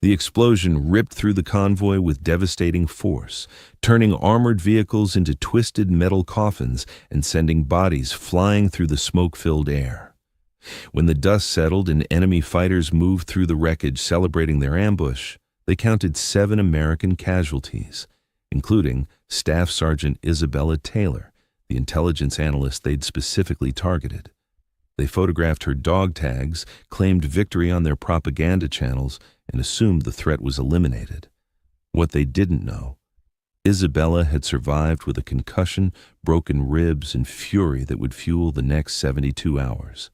The explosion ripped through the convoy with devastating force, turning armored vehicles into twisted metal coffins and sending bodies flying through the smoke-filled air. When the dust settled and enemy fighters moved through the wreckage celebrating their ambush, they counted 7 American casualties, including Staff Sergeant Isabella Taylor, the intelligence analyst they'd specifically targeted. They photographed her dog tags, claimed victory on their propaganda channels, and assumed the threat was eliminated. What they didn't know, Isabella had survived with a concussion, broken ribs, and fury that would fuel the next 72 hours.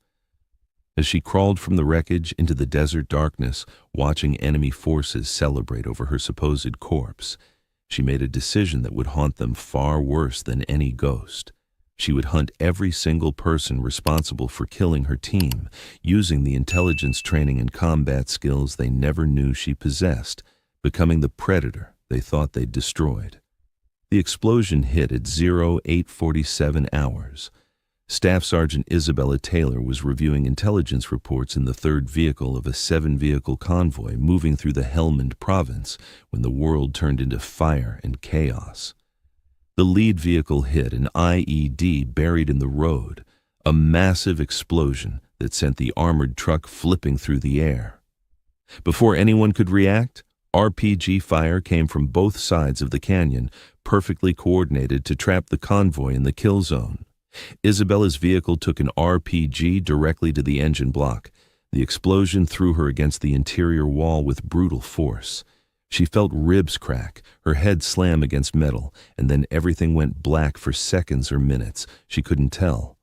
As she crawled from the wreckage into the desert darkness, watching enemy forces celebrate over her supposed corpse, she made a decision that would haunt them far worse than any ghost. She would hunt every single person responsible for killing her team, using the intelligence training and combat skills they never knew she possessed, becoming the predator they thought they'd destroyed. The explosion hit at 0847 hours. Staff Sergeant Isabella Taylor was reviewing intelligence reports in the 3rd vehicle of a 7-vehicle convoy moving through the Helmand province when the world turned into fire and chaos. The lead vehicle hit an IED buried in the road, a massive explosion that sent the armored truck flipping through the air. Before anyone could react, RPG fire came from both sides of the canyon, perfectly coordinated to trap the convoy in the kill zone. Isabella's vehicle took an RPG directly to the engine block. The explosion threw her against the interior wall with brutal force. She felt ribs crack, her head slam against metal, and then everything went black for seconds or minutes. She couldn't tell.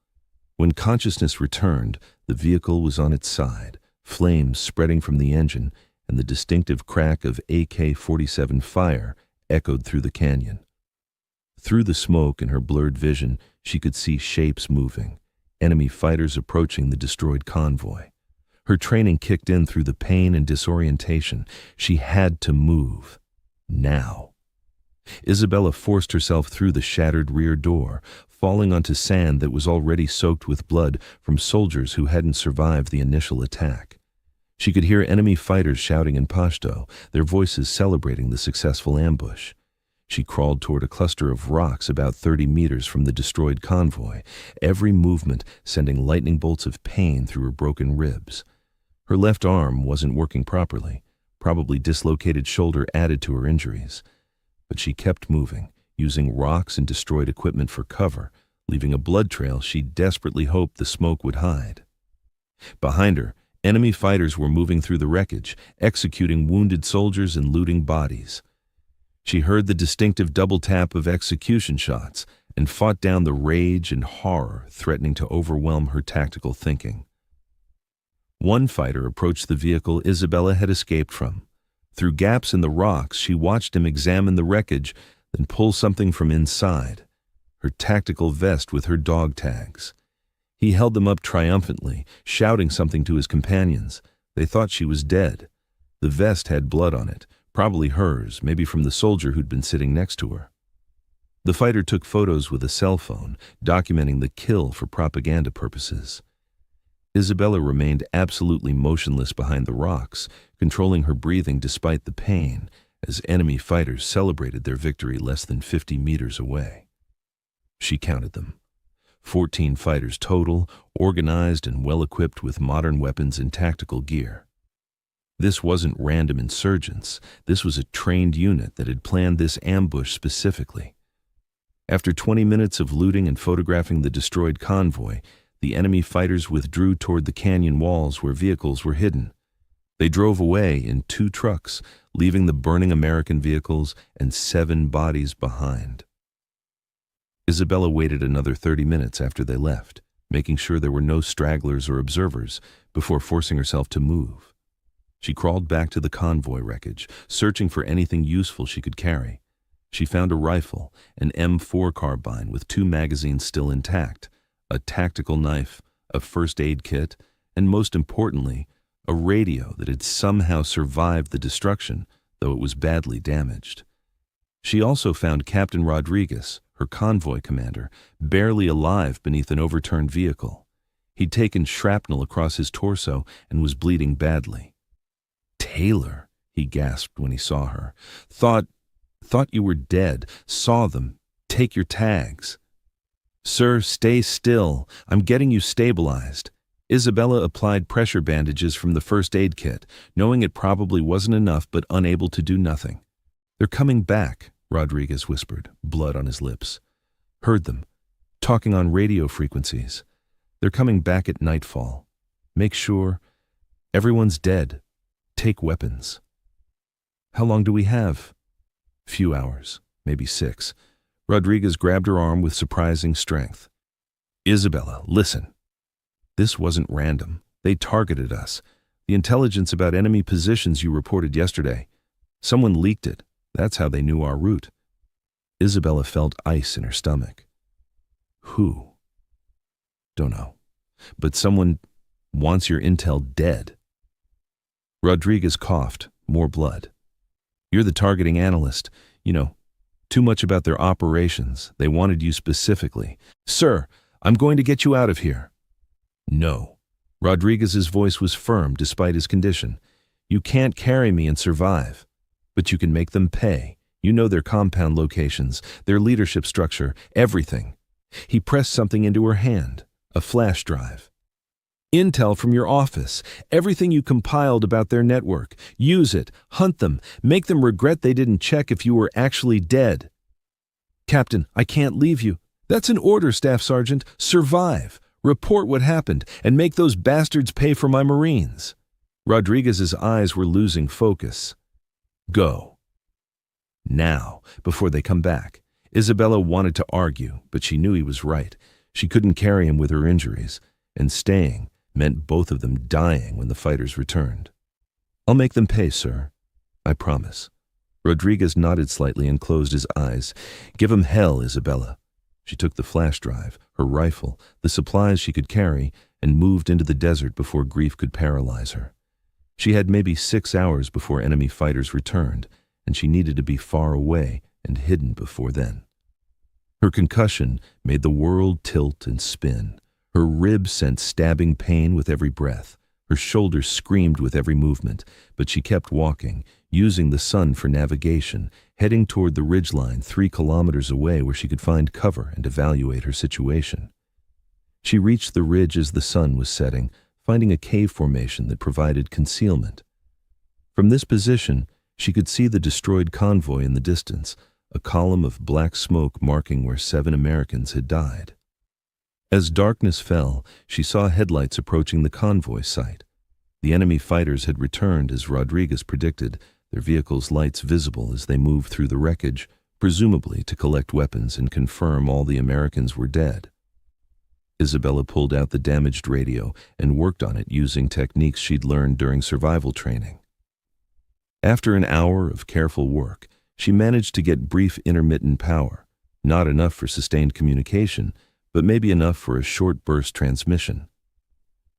When consciousness returned, the vehicle was on its side, flames spreading from the engine, and the distinctive crack of AK-47 fire echoed through the canyon. Through the smoke and her blurred vision, she could see shapes moving, enemy fighters approaching the destroyed convoy. Her training kicked in through the pain and disorientation. She had to move. Now. Isabella forced herself through the shattered rear door, falling onto sand that was already soaked with blood from soldiers who hadn't survived the initial attack. She could hear enemy fighters shouting in Pashto, their voices celebrating the successful ambush. She crawled toward a cluster of rocks about 30 meters from the destroyed convoy, every movement sending lightning bolts of pain through her broken ribs. Her left arm wasn't working properly, probably dislocated shoulder added to her injuries. But she kept moving, using rocks and destroyed equipment for cover, leaving a blood trail she desperately hoped the smoke would hide. Behind her, enemy fighters were moving through the wreckage, executing wounded soldiers and looting bodies. She heard the distinctive double tap of execution shots and fought down the rage and horror threatening to overwhelm her tactical thinking. One fighter approached the vehicle Isabella had escaped from. Through gaps in the rocks, she watched him examine the wreckage, then pull something from inside, her tactical vest with her dog tags. He held them up triumphantly, shouting something to his companions. They thought she was dead. The vest had blood on it, probably hers, maybe from the soldier who'd been sitting next to her. The fighter took photos with a cell phone, documenting the kill for propaganda purposes. Isabella remained absolutely motionless behind the rocks, controlling her breathing despite the pain, as enemy fighters celebrated their victory less than 50 meters away. She counted them. 14 fighters total, organized and well-equipped with modern weapons and tactical gear. This wasn't random insurgents. This was a trained unit that had planned this ambush specifically. After 20 minutes of looting and photographing the destroyed convoy, the enemy fighters withdrew toward the canyon walls where vehicles were hidden. They drove away in 2 trucks, leaving the burning American vehicles and 7 bodies behind. Isabella waited another 30 minutes after they left, making sure there were no stragglers or observers, before forcing herself to move. She crawled back to the convoy wreckage, searching for anything useful she could carry. She found a rifle, an M4 carbine with 2 magazines still intact, a tactical knife, a first aid kit, and most importantly, a radio that had somehow survived the destruction, though it was badly damaged. She also found Captain Rodriguez, her convoy commander, barely alive beneath an overturned vehicle. He'd taken shrapnel across his torso and was bleeding badly. Taylor, he gasped when he saw her. Thought you were dead. Saw them. Take your tags. Sir, stay still. I'm getting you stabilized. Isabella applied pressure bandages from the first aid kit, knowing it probably wasn't enough but unable to do nothing. They're coming back, Rodriguez whispered, blood on his lips. Heard them, talking on radio frequencies. They're coming back at nightfall. Make sure everyone's dead. Take weapons. How long do we have? Few hours, maybe 6. Rodriguez grabbed her arm with surprising strength. Isabella, listen. This wasn't random. They targeted us. The intelligence about enemy positions you reported yesterday. Someone leaked it. That's how they knew our route. Isabella felt ice in her stomach. Who? Don't know. But someone wants your intel dead. Rodriguez coughed, more blood. You're the targeting analyst. You know, too much about their operations. They wanted you specifically. Sir, I'm going to get you out of here. No. Rodriguez's voice was firm despite his condition. You can't carry me and survive. But you can make them pay. You know their compound locations, their leadership structure, everything. He pressed something into her hand, a flash drive. Intel from your office, everything you compiled about their network. Use it, hunt them, make them regret they didn't check if you were actually dead. Captain, I can't leave you. That's an order, Staff Sergeant. Survive. Report what happened, and make those bastards pay for my Marines. Rodriguez's eyes were losing focus. Go. Now, before they come back. Isabella wanted to argue, but she knew he was right. She couldn't carry him with her injuries, and staying meant both of them dying when the fighters returned. I'll make them pay, sir. I promise. Rodriguez nodded slightly and closed his eyes. Give 'em hell, Isabella. She took the flash drive, her rifle, the supplies she could carry, and moved into the desert before grief could paralyze her. She had maybe 6 hours before enemy fighters returned, and she needed to be far away and hidden before then. Her concussion made the world tilt and spin. Her ribs sent stabbing pain with every breath. Her shoulders screamed with every movement, but she kept walking, using the sun for navigation, heading toward the ridgeline 3 kilometers away where she could find cover and evaluate her situation. She reached the ridge as the sun was setting, finding a cave formation that provided concealment. From this position, she could see the destroyed convoy in the distance, a column of black smoke marking where 7 Americans had died. As darkness fell, she saw headlights approaching the convoy site. The enemy fighters had returned as Rodriguez predicted, their vehicles' lights visible as they moved through the wreckage, presumably to collect weapons and confirm all the Americans were dead. Isabella pulled out the damaged radio and worked on it using techniques she'd learned during survival training. After an hour of careful work, she managed to get brief intermittent power, not enough for sustained communication, but maybe enough for a short burst transmission.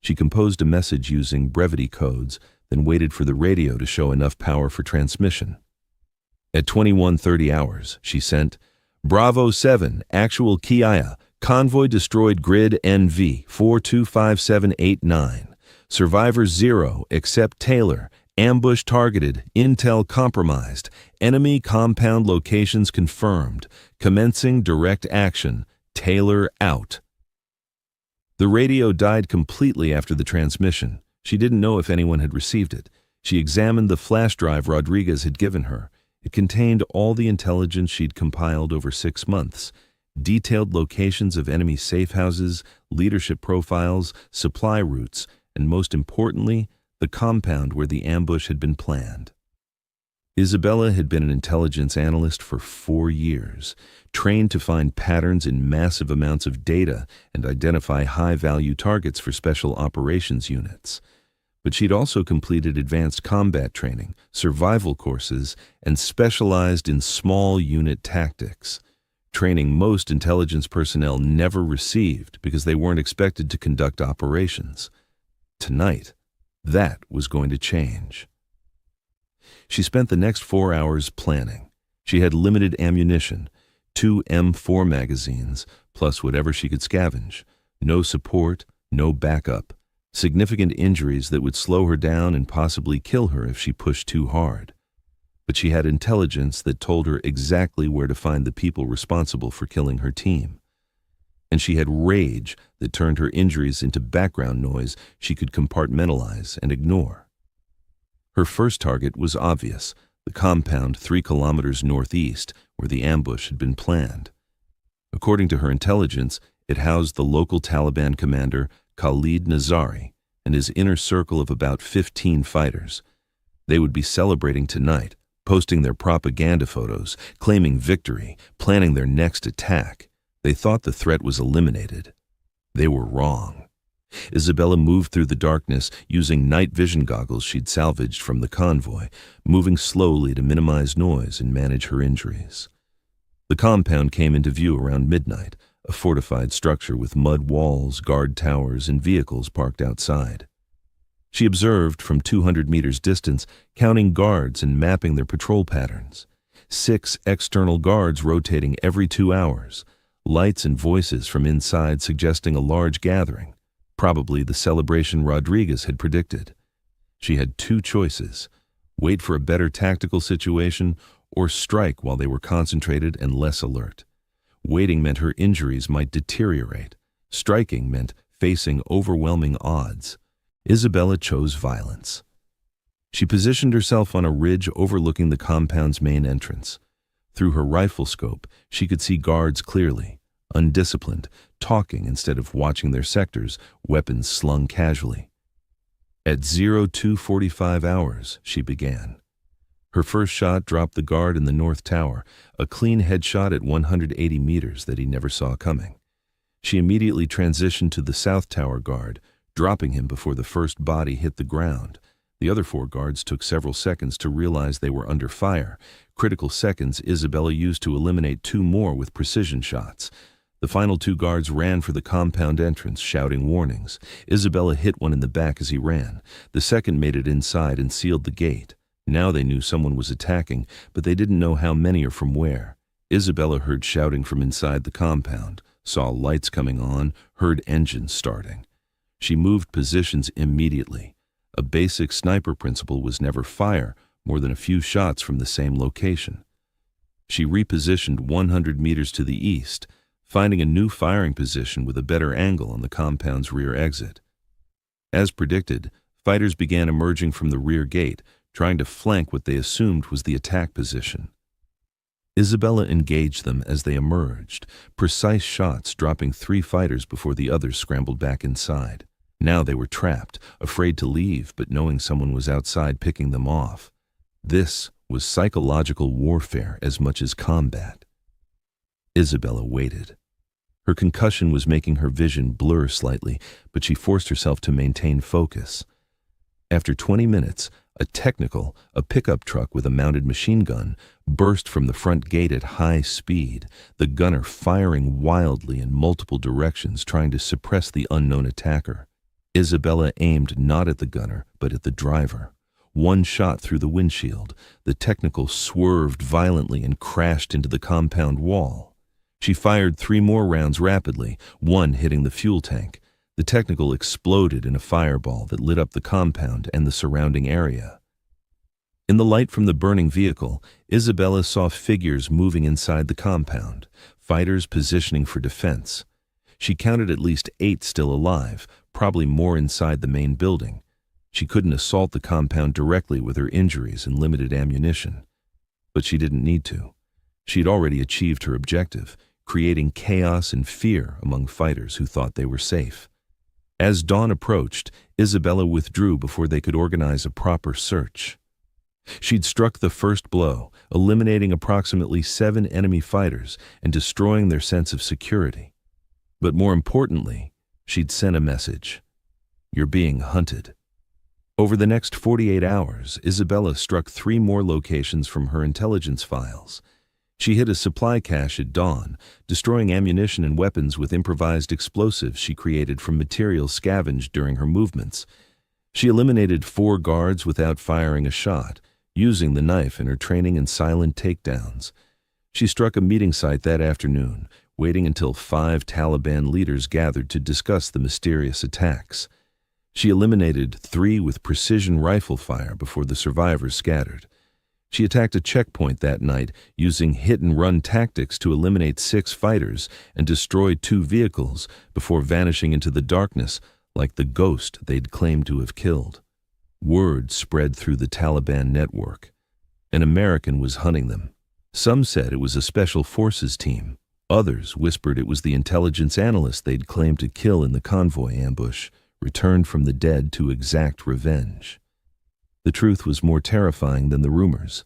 She composed a message using brevity codes, then waited for the radio to show enough power for transmission. At 21:30 hours, she sent, Bravo 7, actual Kia, convoy destroyed grid NV 425789. Survivor 0, except Taylor, ambush targeted, intel compromised, enemy compound locations confirmed, commencing direct action, Taylor out. The radio died completely after the transmission. She didn't know if anyone had received it. She examined the flash drive Rodriguez had given her. It contained all the intelligence she'd compiled over 6 months, detailed locations of enemy safe houses, leadership profiles, supply routes, and most importantly, the compound where the ambush had been planned. Isabella had been an intelligence analyst for 4 years, trained to find patterns in massive amounts of data and identify high-value targets for special operations units. But she'd also completed advanced combat training, survival courses, and specialized in small unit tactics, training most intelligence personnel never received because they weren't expected to conduct operations. Tonight, that was going to change. She spent the next 4 hours planning. She had limited ammunition, 2 M4 magazines, plus whatever she could scavenge. No support, no backup, significant injuries that would slow her down and possibly kill her if she pushed too hard. but she had intelligence that told her exactly where to find the people responsible for killing her team. And she had rage that turned her injuries into background noise she could compartmentalize and ignore. Her first target was obvious, the compound 3 kilometers northeast where the ambush had been planned. According to her intelligence, it housed the local Taliban commander Khalid Nazari and his inner circle of about 15 fighters. They would be celebrating tonight, posting their propaganda photos, claiming victory, planning their next attack. They thought the threat was eliminated. They were wrong. Isabella moved through the darkness using night vision goggles she'd salvaged from the convoy, moving slowly to minimize noise and manage her injuries. The compound came into view around midnight, a fortified structure with mud walls, guard towers, and vehicles parked outside. She observed from 200 meters distance, counting guards and mapping their patrol patterns. 6 external guards rotating every 2 hours, lights and voices from inside suggesting a large gathering, probably the celebration Rodriguez had predicted. She had 2 choices: wait for a better tactical situation or strike while they were concentrated and less alert. Waiting meant her injuries might deteriorate. Striking meant facing overwhelming odds. Isabella chose violence. She positioned herself on a ridge overlooking the compound's main entrance. Through her rifle scope, she could see guards clearly, undisciplined, talking instead of watching their sectors, weapons slung casually. At 02:45 hours, she began. Her first shot dropped the guard in the north tower, a clean headshot at 180 meters that he never saw coming. She immediately transitioned to the south tower guard, dropping him before the first body hit the ground. The other 4 guards took several seconds to realize they were under fire. Critical seconds Isabella used to eliminate 2 more with precision shots. The final 2 guards ran for the compound entrance, shouting warnings. Isabella hit one in the back as he ran. The second made it inside and sealed the gate. Now they knew someone was attacking, but they didn't know how many or from where. Isabella heard shouting from inside the compound, saw lights coming on, heard engines starting. She moved positions immediately. A basic sniper principle was never fire more than a few shots from the same location. She repositioned 100 meters to the east, finding a new firing position with a better angle on the compound's rear exit. As predicted, fighters began emerging from the rear gate, trying to flank what they assumed was the attack position. Isabella engaged them as they emerged, precise shots dropping 3 fighters before the others scrambled back inside. Now they were trapped, afraid to leave, but knowing someone was outside picking them off. This was psychological warfare as much as combat. Isabella waited. Her concussion was making her vision blur slightly, but she forced herself to maintain focus. After 20 minutes, a pickup truck with a mounted machine gun, burst from the front gate at high speed, the gunner firing wildly in multiple directions, trying to suppress the unknown attacker. Isabella aimed not at the gunner, but at the driver. One shot through the windshield. The technical swerved violently and crashed into the compound wall. She fired 3 more rounds rapidly, one hitting the fuel tank. The technical exploded in a fireball that lit up the compound and the surrounding area. In the light from the burning vehicle, Isabella saw figures moving inside the compound, fighters positioning for defense. She counted at least 8 still alive, probably more inside the main building. She couldn't assault the compound directly with her injuries and limited ammunition. But she didn't need to. She'd already achieved her objective, creating chaos and fear among fighters who thought they were safe. As dawn approached, Isabella withdrew before they could organize a proper search. She'd struck the first blow, eliminating approximately 7 enemy fighters and destroying their sense of security. But more importantly, she'd sent a message. You're being hunted. Over the next 48 hours, Isabella struck 3 more locations from her intelligence files. She hit a supply cache at dawn, destroying ammunition and weapons with improvised explosives she created from materials scavenged during her movements. She eliminated 4 guards without firing a shot, using the knife in her training and silent takedowns. She struck a meeting site that afternoon, waiting until 5 Taliban leaders gathered to discuss the mysterious attacks. She eliminated 3 with precision rifle fire before the survivors scattered. She attacked a checkpoint that night using hit-and-run tactics to eliminate 6 fighters and destroyed 2 vehicles before vanishing into the darkness like the ghost they'd claimed to have killed. Word spread through the Taliban network. An American was hunting them. Some said it was a special forces team. Others whispered it was the intelligence analyst they'd claimed to kill in the convoy ambush, returned from the dead to exact revenge. The truth was more terrifying than the rumors.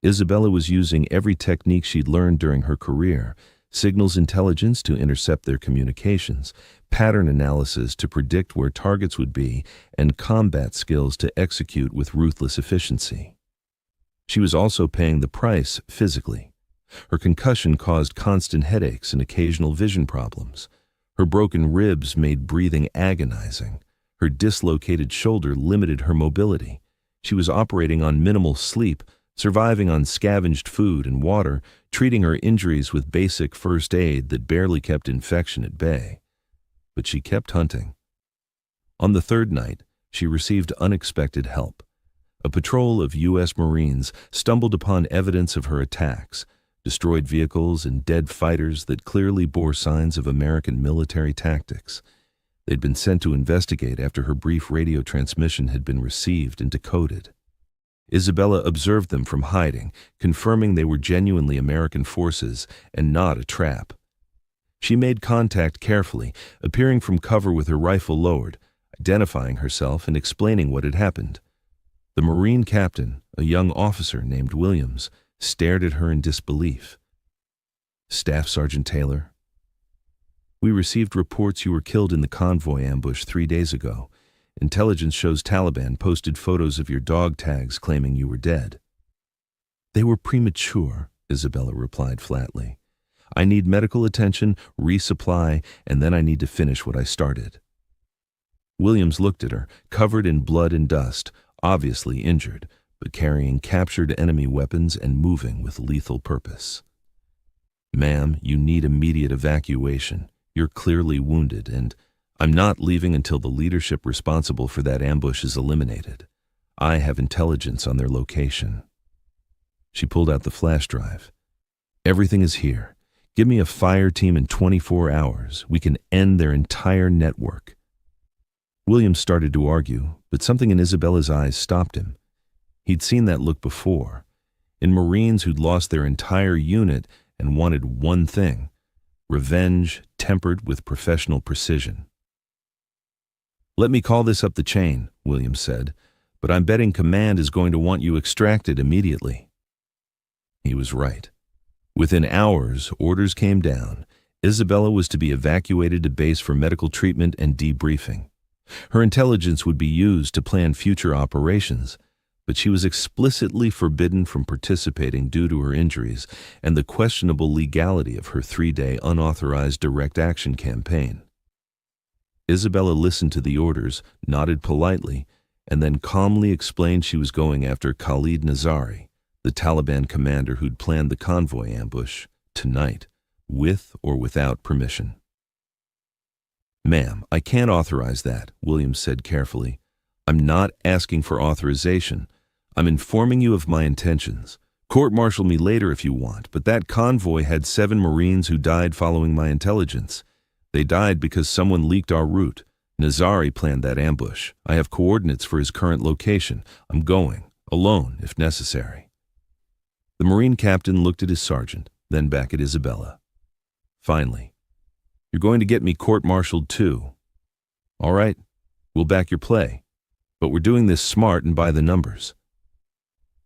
Isabella was using every technique she'd learned during her career: signals intelligence to intercept their communications, pattern analysis to predict where targets would be, and combat skills to execute with ruthless efficiency. She was also paying the price physically. Her concussion caused constant headaches and occasional vision problems. Her broken ribs made breathing agonizing. Her dislocated shoulder limited her mobility. She was operating on minimal sleep, surviving on scavenged food and water, treating her injuries with basic first aid that barely kept infection at bay. But she kept hunting. On the 3rd night, she received unexpected help. A patrol of U.S. Marines stumbled upon evidence of her attacks, destroyed vehicles and dead fighters that clearly bore signs of American military tactics. They'd been sent to investigate after her brief radio transmission had been received and decoded. Isabella observed them from hiding, confirming they were genuinely American forces and not a trap. She made contact carefully, appearing from cover with her rifle lowered, identifying herself and explaining what had happened. The Marine captain, a young officer named Williams, stared at her in disbelief. "Staff Sergeant Taylor, we received reports you were killed in the convoy ambush 3 days ago. Intelligence shows Taliban posted photos of your dog tags claiming you were dead." "They were premature," Isabella replied flatly. "I need medical attention, resupply, and then I need to finish what I started." Williams looked at her, covered in blood and dust, obviously injured, but carrying captured enemy weapons and moving with lethal purpose. "Ma'am, you need immediate evacuation. You're clearly wounded, and I'm not leaving until the leadership responsible for that ambush is eliminated. I have intelligence on their location." She pulled out the flash drive. "Everything is here. Give me a fire team in 24 hours. We can end their entire network." Williams started to argue, but something in Isabella's eyes stopped him. He'd seen that look before, in Marines who'd lost their entire unit and wanted one thing: revenge tempered with professional precision. "Let me call this up the chain," Williams said, "but I'm betting command is going to want you extracted immediately." He was right. Within hours, orders came down. Isabella was to be evacuated to base for medical treatment and debriefing. Her intelligence would be used to plan future operations, but she was explicitly forbidden from participating due to her injuries and the questionable legality of her 3-day unauthorized direct action campaign. Isabella listened to the orders, nodded politely, and then calmly explained she was going after Khalid Nazari, the Taliban commander who'd planned the convoy ambush, tonight, with or without permission. "Ma'am, I can't authorize that," Williams said carefully. "I'm not asking for authorization. I'm informing you of my intentions. Court-martial me later if you want, but that convoy had 7 Marines who died following my intelligence. They died because someone leaked our route. Nazari planned that ambush. I have coordinates for his current location. I'm going, alone if necessary." The Marine captain looked at his sergeant, then back at Isabella. Finally, "You're going to get me court-martialed too. All right, we'll back your play, but we're doing this smart and by the numbers."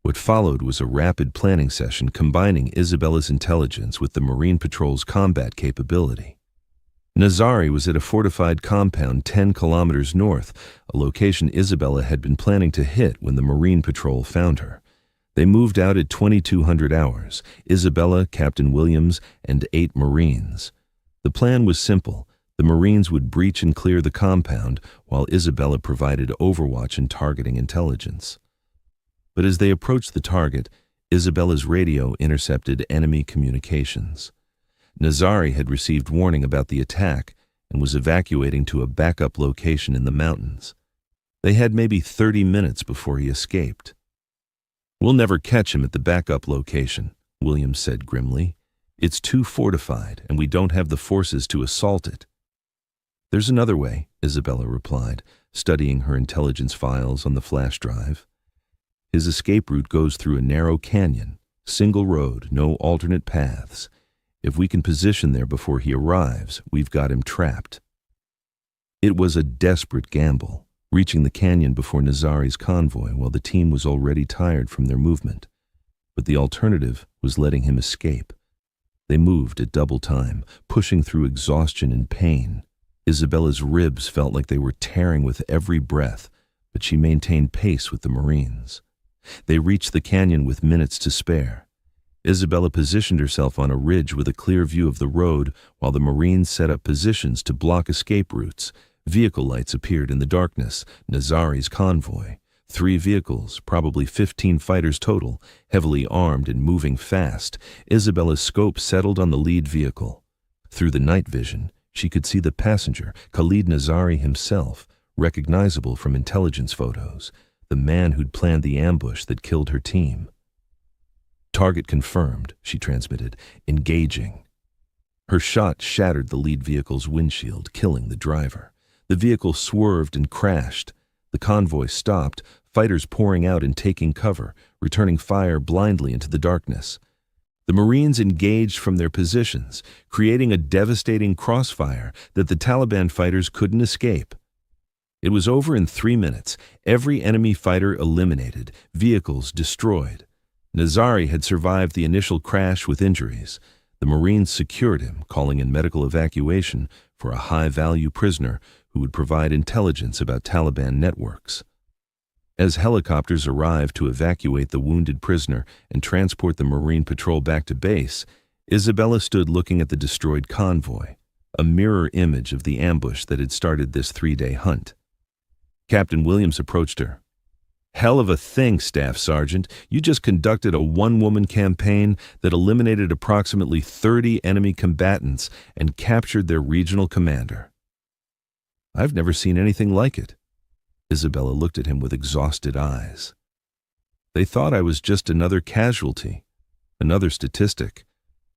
What followed was a rapid planning session combining Isabella's intelligence with the Marine Patrol's combat capability. Nazari was at a fortified compound 10 kilometers north, a location Isabella had been planning to hit when the Marine Patrol found her. They moved out at 2200 hours, Isabella, Captain Williams, and 8 Marines. The plan was simple. The Marines would breach and clear the compound, while Isabella provided overwatch and targeting intelligence. But as they approached the target, Isabella's radio intercepted enemy communications. Nazari had received warning about the attack and was evacuating to a backup location in the mountains. They had maybe 30 minutes before he escaped. We'll never catch him at the backup location, Williams said grimly. It's too fortified, and we don't have the forces to assault it. There's another way, Isabella replied, studying her intelligence files on the flash drive. His escape route goes through a narrow canyon, single road, no alternate paths. If we can position there before he arrives, we've got him trapped. It was a desperate gamble, reaching the canyon before Nazari's convoy while the team was already tired from their movement. But the alternative was letting him escape. They moved at double time, pushing through exhaustion and pain. Isabella's ribs felt like they were tearing with every breath, but she maintained pace with the Marines. They reached the canyon with minutes to spare. Isabella positioned herself on a ridge with a clear view of the road while the Marines set up positions to block escape routes. Vehicle lights appeared in the darkness. Nazari's convoy. 3 vehicles, probably 15 fighters total, heavily armed and moving fast. Isabella's scope settled on the lead vehicle. Through the night vision, she could see the passenger, Khalid Nazari himself, recognizable from intelligence photos, the man who'd planned the ambush that killed her team. Target confirmed, she transmitted, engaging. Her shot shattered the lead vehicle's windshield, killing the driver. The vehicle swerved and crashed. The convoy stopped, fighters pouring out and taking cover, returning fire blindly into the darkness. The Marines engaged from their positions, creating a devastating crossfire that the Taliban fighters couldn't escape. It was over in 3 minutes, every enemy fighter eliminated, vehicles destroyed. Nazari had survived the initial crash with injuries. The Marines secured him, calling in medical evacuation for a high-value prisoner who would provide intelligence about Taliban networks. As helicopters arrived to evacuate the wounded prisoner and transport the Marine patrol back to base, Isabella stood looking at the destroyed convoy, a mirror image of the ambush that had started this 3-day hunt. Captain Williams approached her. "Hell of a thing, Staff Sergeant. You just conducted a one-woman campaign that eliminated approximately 30 enemy combatants and captured their regional commander." "I've never seen anything like it." Isabella looked at him with exhausted eyes. "They thought I was just another casualty, another statistic,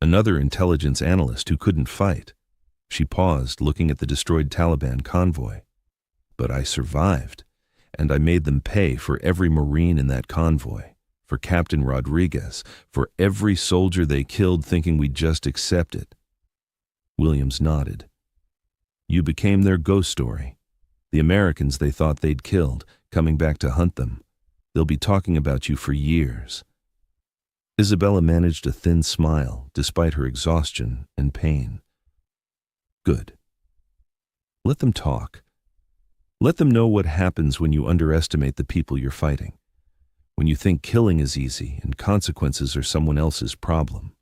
another intelligence analyst who couldn't fight." She paused, looking at the destroyed Taliban convoy. "But I survived, and I made them pay for every Marine in that convoy, for Captain Rodriguez, for every soldier they killed thinking we'd just accept it." Williams nodded. "You became their ghost story. The Americans they thought they'd killed, coming back to hunt them. They'll be talking about you for years." Isabella managed a thin smile, despite her exhaustion and pain. "Good. Let them talk. Let them know what happens when you underestimate the people you're fighting, when you think killing is easy and consequences are someone else's problem."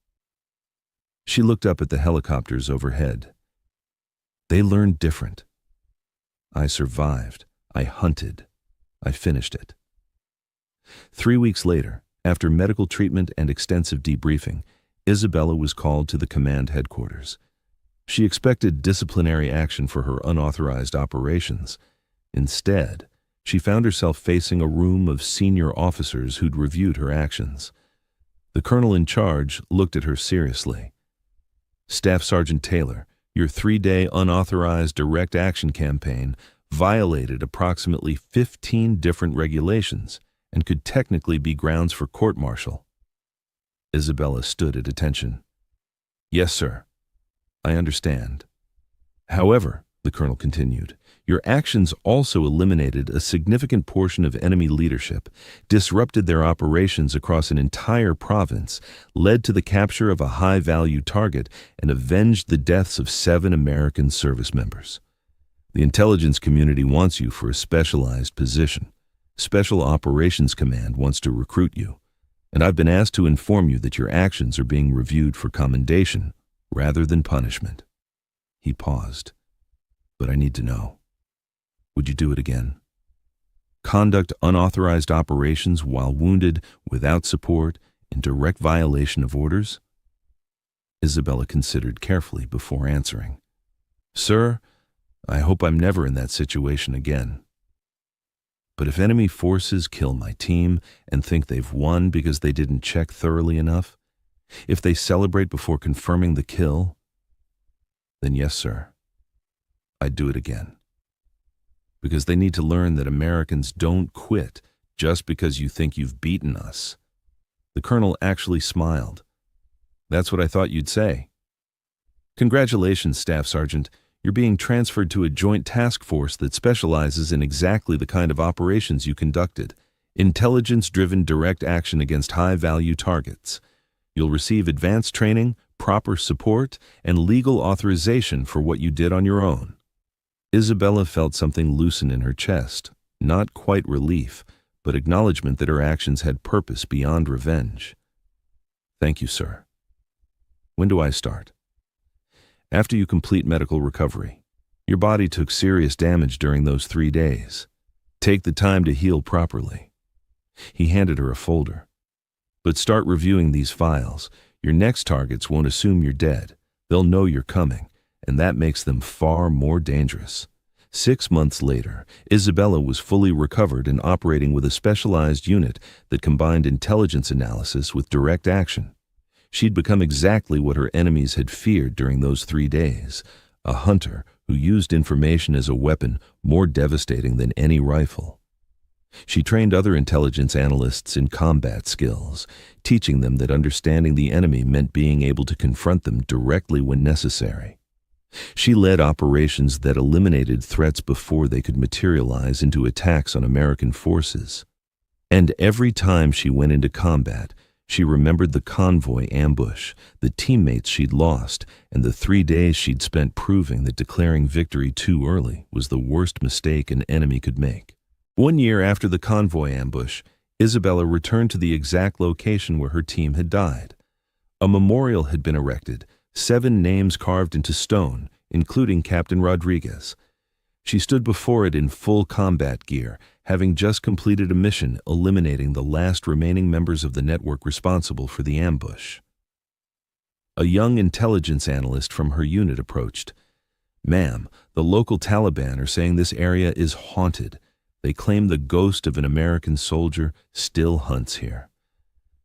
She looked up at the helicopters overhead. "They learned different. I survived. I hunted. I finished it." 3 weeks later, after medical treatment and extensive debriefing, Isabella was called to the command headquarters. She expected disciplinary action for her unauthorized operations. Instead, she found herself facing a room of senior officers who'd reviewed her actions. The colonel in charge looked at her seriously. "Staff Sergeant Taylor, your 3-day unauthorized direct action campaign violated approximately 15 different regulations and could technically be grounds for court-martial." Isabella stood at attention. "Yes, sir. I understand. However," the colonel continued, "your actions also eliminated a significant portion of enemy leadership, disrupted their operations across an entire province, led to the capture of a high-value target, and avenged the deaths of 7 American service members. The intelligence community wants you for a specialized position. Special Operations Command wants to recruit you, and I've been asked to inform you that your actions are being reviewed for commendation rather than punishment." He paused. "But I need to know. Would you do it again? Conduct unauthorized operations while wounded, without support, in direct violation of orders?" Isabella considered carefully before answering. "Sir, I hope I'm never in that situation again." But if enemy forces kill my team and think they've won because they didn't check thoroughly enough, if they celebrate before confirming the kill, then yes, sir, I'd do it again. Because they need to learn that Americans don't quit just because you think you've beaten us. The colonel actually smiled. That's what I thought you'd say. Congratulations, Staff Sergeant. You're being transferred to a joint task force that specializes in exactly the kind of operations you conducted: intelligence-driven direct action against high-value targets. You'll receive advanced training, proper support, and legal authorization for what you did on your own. Isabella felt something loosen in her chest, not quite relief, but acknowledgement that her actions had purpose beyond revenge. Thank you, sir. When do I start? After you complete medical recovery. Your body took serious damage during those 3 days. Take the time to heal properly. He handed her a folder. But start reviewing these files. Your next targets won't assume you're dead. They'll know you're coming, and that makes them far more dangerous. 6 months later, Isabella was fully recovered and operating with a specialized unit that combined intelligence analysis with direct action. She'd become exactly what her enemies had feared during those 3 days: a hunter who used information as a weapon more devastating than any rifle. She trained other intelligence analysts in combat skills, teaching them that understanding the enemy meant being able to confront them directly when necessary. She led operations that eliminated threats before they could materialize into attacks on American forces. And every time she went into combat, she remembered the convoy ambush, the teammates she'd lost, and the 3 days she'd spent proving that declaring victory too early was the worst mistake an enemy could make. 1 year after the convoy ambush, Isabella returned to the exact location where her team had died. A memorial had been erected, 7 names carved into stone, including Captain Rodriguez. She stood before it in full combat gear, having just completed a mission eliminating the last remaining members of the network responsible for the ambush. A young intelligence analyst from her unit approached. "Ma'am, the local Taliban are saying this area is haunted. They claim the ghost of an American soldier still hunts here.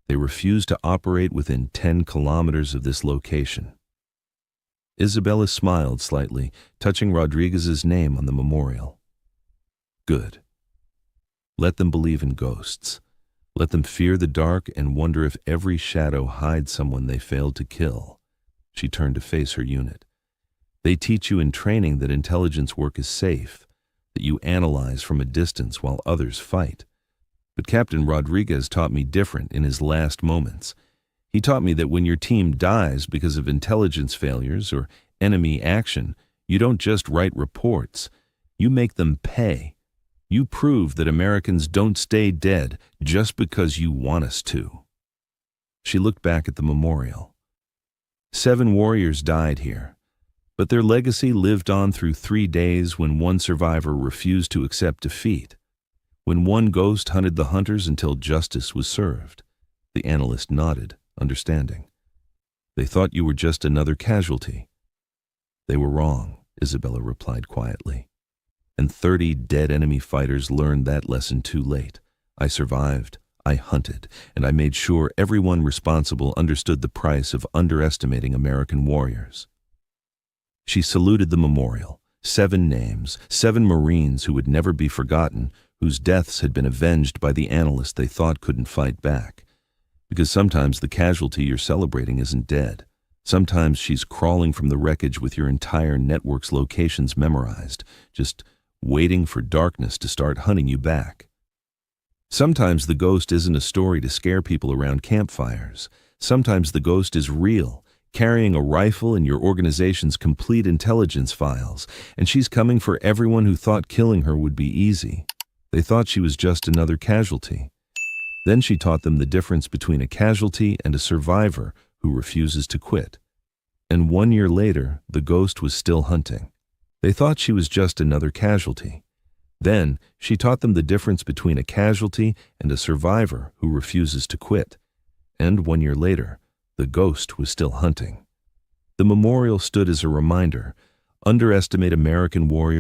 They refuse to operate within 10 kilometers of this location." Isabella smiled slightly, touching Rodriguez's name on the memorial. "Good. Let them believe in ghosts. Let them fear the dark and wonder if every shadow hides someone they failed to kill." She turned to face her unit. "They teach you in training that intelligence work is safe, that you analyze from a distance while others fight. But Captain Rodriguez taught me different in his last moments. He taught me that when your team dies because of intelligence failures or enemy action, you don't just write reports. You make them pay. You prove that Americans don't stay dead just because you want us to." She looked back at the memorial. 7 warriors died here, but their legacy lived on through 3 days when one survivor refused to accept defeat, when one ghost hunted the hunters until justice was served. The analyst nodded, understanding. "They thought you were just another casualty." "They were wrong," Isabella replied quietly. "And 30 dead enemy fighters learned that lesson too late. I survived, I hunted, and I made sure everyone responsible understood the price of underestimating American warriors." She saluted the memorial. 7 names, 7 Marines who would never be forgotten, whose deaths had been avenged by the analyst they thought couldn't fight back. Because sometimes the casualty you're celebrating isn't dead. Sometimes she's crawling from the wreckage with your entire network's locations memorized, just waiting for darkness to start hunting you back. Sometimes the ghost isn't a story to scare people around campfires. Sometimes the ghost is real, carrying a rifle and your organization's complete intelligence files, and she's coming for everyone who thought killing her would be easy. They thought she was just another casualty. Then she taught them the difference between a casualty and a survivor who refuses to quit. And 1 year later, the ghost was still hunting. They thought she was just another casualty. Then she taught them the difference between a casualty and a survivor who refuses to quit. And 1 year later, the ghost was still hunting. The memorial stood as a reminder: underestimate American warriors